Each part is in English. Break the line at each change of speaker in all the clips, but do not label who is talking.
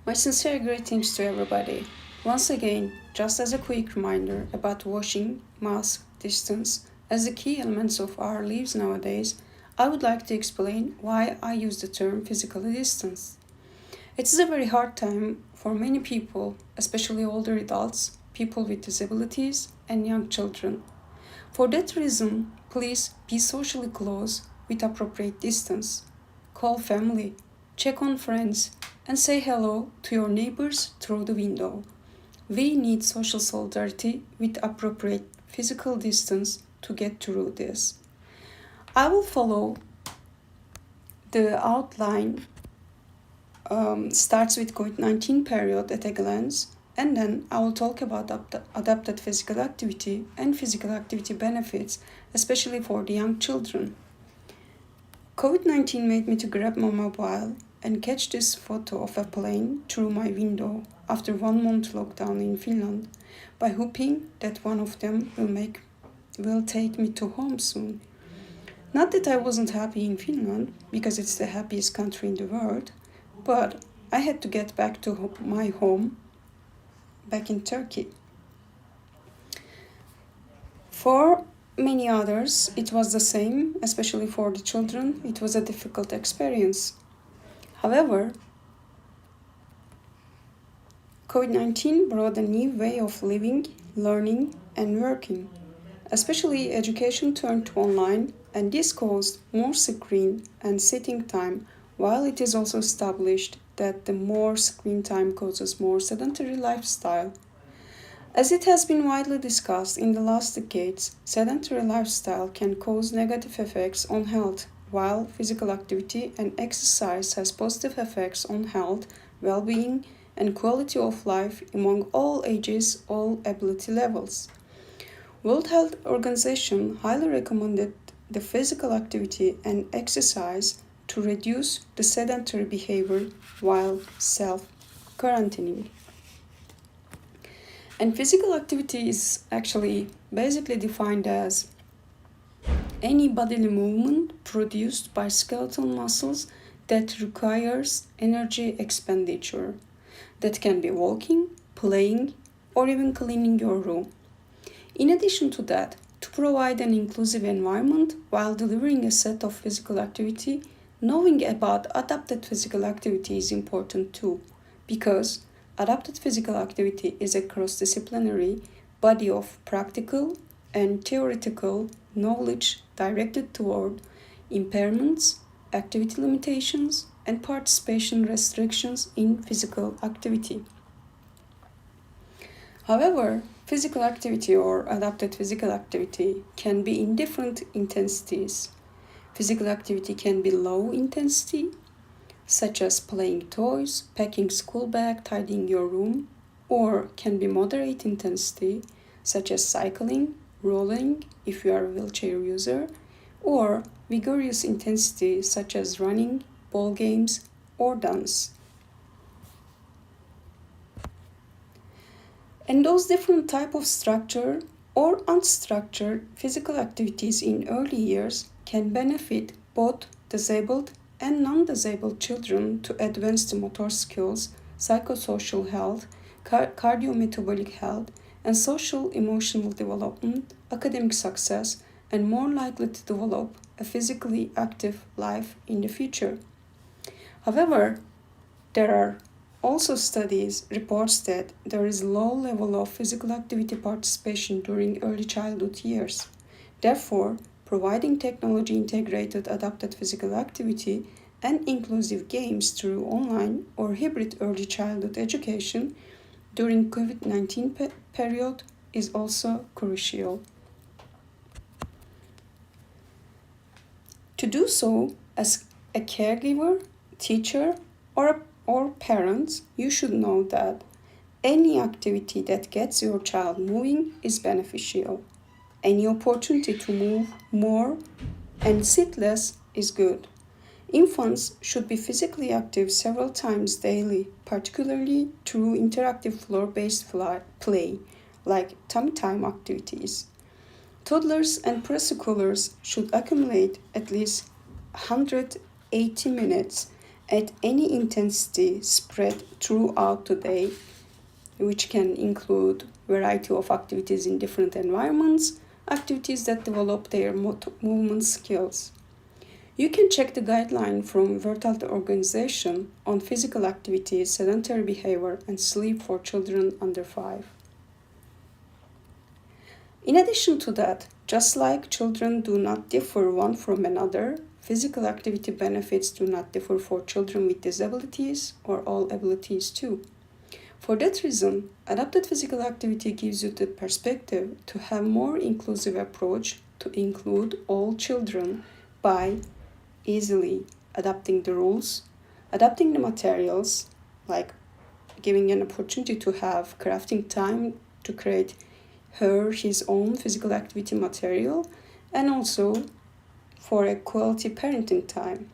My sincere greetings to everybody. Once again, just as a quick reminder about washing, mask, distance as the key elements of our lives nowadays, I would like to explain why I use the term physical distance. It is a very hard time for many people, especially older adults, people with disabilities, and young children. For that reason, please be socially close with appropriate distance. Call family, check on friends, and say hello to your neighbors through the window. We need social solidarity with appropriate physical distance to get through this. I will follow the outline starts with COVID-19 period at a glance, and then I will talk about adapted physical activity and physical activity benefits, especially for the young children. COVID-19 made me to grab my mobile and catch this photo of a plane through my window after 1 month lockdown in Finland by hoping that one of them will take me to home soon. Not that I wasn't happy in Finland, because it's the happiest country in the world, but I had to get back to my home back in Turkey. For many others, it was the same, especially for the children. It was a difficult experience. However, COVID-19 brought a new way of living, learning, and working. Especially education turned to online, and this caused more screen and sitting time, while it is also established that the more screen time causes more sedentary lifestyle. As it has been widely discussed in the last decades, sedentary lifestyle can cause negative effects on health, while physical activity and exercise has positive effects on health, well-being, and quality of life among all ages, all ability levels. World Health Organization highly recommended the physical activity and exercise to reduce the sedentary behavior while self-quarantining. And physical activity is actually basically defined as any bodily movement produced by skeletal muscles that requires energy expenditure. That can be walking, playing, or even cleaning your room. In addition to that, to provide an inclusive environment while delivering a set of physical activity, knowing about adapted physical activity is important too, because adapted physical activity is a cross-disciplinary body of practical and theoretical knowledge directed toward impairments, activity limitations, and participation restrictions in physical activity. However, physical activity or adapted physical activity can be in different intensities. Physical activity can be low intensity, such as playing toys, packing school bag, tidying your room, or can be moderate intensity, such as cycling, rolling, if you are a wheelchair user, or vigorous intensity, such as running, ball games, or dance. And those different type of structure or unstructured physical activities in early years can benefit both disabled and non-disabled children to advance the motor skills, psychosocial health, cardiometabolic health, and social emotional development, academic success, and more likely to develop a physically active life in the future. However, there are also studies reports that there is low level of physical activity participation during early childhood years. Therefore, providing technology-integrated adapted physical activity and inclusive games through online or hybrid early childhood education during COVID-19 period is also crucial. To do so, as a caregiver, teacher, or parents, you should know that any activity that gets your child moving is beneficial. Any opportunity to move more and sit less is good. Infants should be physically active several times daily, particularly through interactive floor-based play, like tummy time activities. Toddlers and preschoolers should accumulate at least 180 minutes at any intensity spread throughout the day, which can include variety of activities in different environments, activities that develop their movement skills. You can check the guideline from World Health Organization on physical activity, sedentary behavior, and sleep for children under 5. In addition to that, just like children do not differ one from another, physical activity benefits do not differ for children with disabilities or all abilities too. For that reason, adapted physical activity gives you the perspective to have more inclusive approach to include all children by easily adapting the rules, adapting the materials, like giving an opportunity to have crafting time to create his own physical activity material, and also for a quality parenting time.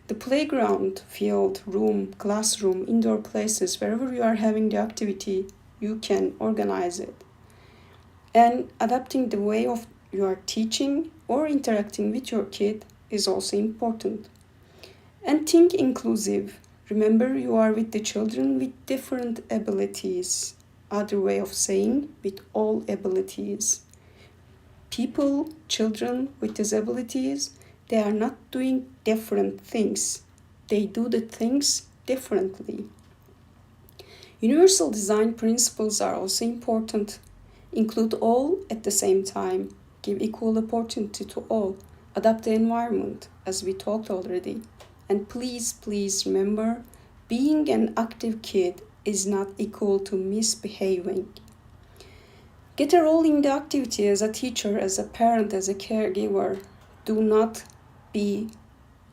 The playground, field, room, classroom, indoor places, wherever you are having the activity, you can organize it. And adapting the way of you are teaching or interacting with your kid is also important. And think inclusive. Remember, you are with the children with different abilities. Other way of saying, with all abilities. People, children with disabilities, they are not doing different things. They do the things differently. Universal design principles are also important. Include all at the same time. Give equal opportunity to all. Adapt the environment, as we talked already. And please remember, being an active kid is not equal to misbehaving. Get a role in the activity as a teacher, as a parent, as a caregiver. Do not be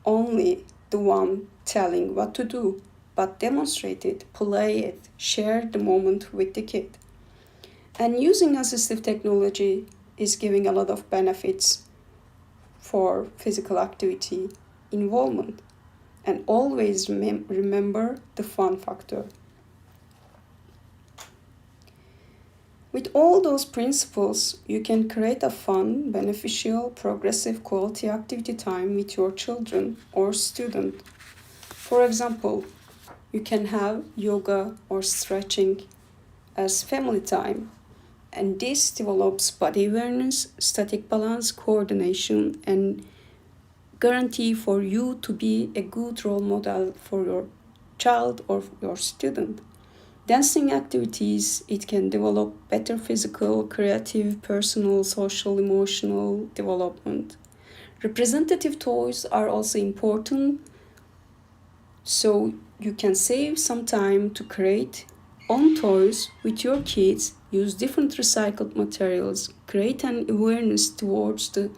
only the one telling what to do, but demonstrate it, play it, share the moment with the kid. And using assistive technology is giving a lot of benefits for physical activity involvement. And always remember the fun factor. With all those principles, you can create a fun, beneficial, progressive quality activity time with your children or student. For example, you can have yoga or stretching as family time, and this develops body awareness, static balance, coordination, and guarantee for you to be a good role model for your child or your student. Dancing activities, it can develop better physical, creative, personal, social, emotional development. Representative toys are also important, so you can save some time to create own toys with your kids, use different recycled materials, create an awareness towards the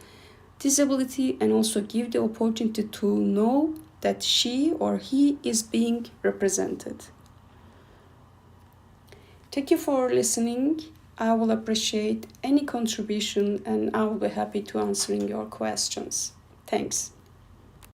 disability, and also give the opportunity to know that she or he is being represented. Thank you for listening. I will appreciate any contribution and I will be happy to answering your questions. Thanks.